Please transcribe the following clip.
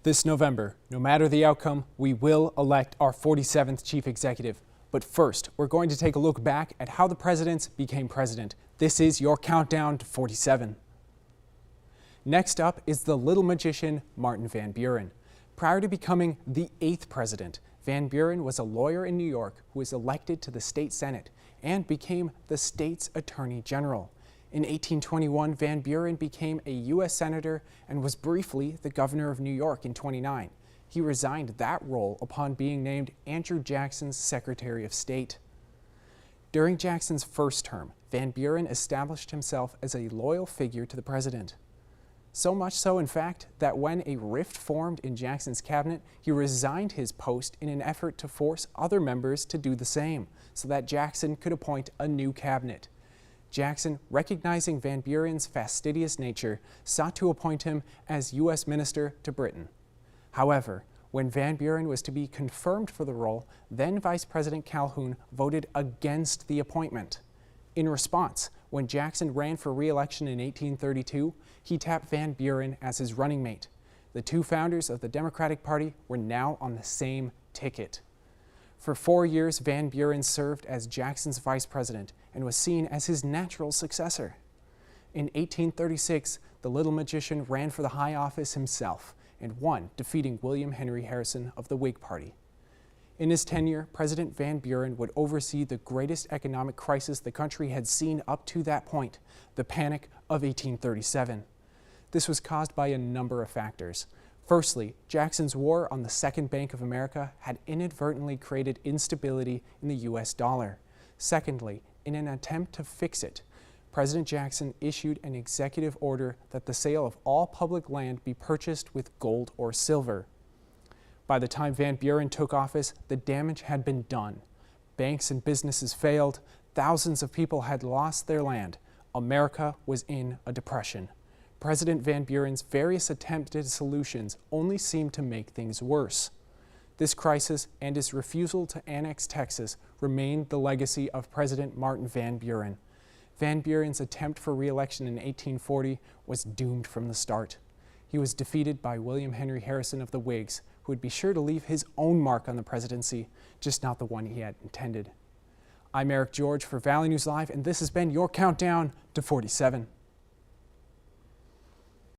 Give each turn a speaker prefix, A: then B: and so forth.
A: This November, no matter the outcome, we will elect our 47th chief executive. But first, we're going to take a look back at how the presidents became president. This is your countdown to 47. Next up is the little magician, Martin Van Buren. Prior to becoming the 8th president, Van Buren was a lawyer in New York who was elected to the state senate and became the state's attorney general. In 1821, Van Buren became a U.S. senator and was briefly the governor of New York in 29. He resigned that role upon being named Andrew Jackson's Secretary of State. During Jackson's first term, Van Buren established himself as a loyal figure to the president. So much so, in fact, that when a rift formed in Jackson's cabinet, he resigned his post in an effort to force other members to do the same, so that Jackson could appoint a new cabinet. Jackson, recognizing Van Buren's fastidious nature, sought to appoint him as U.S. Minister to Britain. However, when Van Buren was to be confirmed for the role, then Vice President Calhoun voted against the appointment. In response, when Jackson ran for re-election in 1832, he tapped Van Buren as his running mate. The two founders of the Democratic Party were now on the same ticket. For 4 years, Van Buren served as Jackson's vice president and was seen as his natural successor. In 1836, the little magician ran for the high office himself and won, defeating William Henry Harrison of the Whig Party. In his tenure, President Van Buren would oversee the greatest economic crisis the country had seen up to that point, the Panic of 1837. This was caused by a number of factors. Firstly, Jackson's war on the Second Bank of America had inadvertently created instability in the U.S. dollar. Secondly, in an attempt to fix it, President Jackson issued an executive order that the sale of all public land be purchased with gold or silver. By the time Van Buren took office, the damage had been done. Banks and businesses failed, thousands of people had lost their land. America was in a depression. President Van Buren's various attempted solutions only seemed to make things worse. This crisis and his refusal to annex Texas remained the legacy of President Martin Van Buren. Van Buren's attempt for re-election in 1840 was doomed from the start. He was defeated by William Henry Harrison of the Whigs, who would be sure to leave his own mark on the presidency, just not the one he had intended. I'm Eric George for Valley News Live, and this has been your countdown to 47.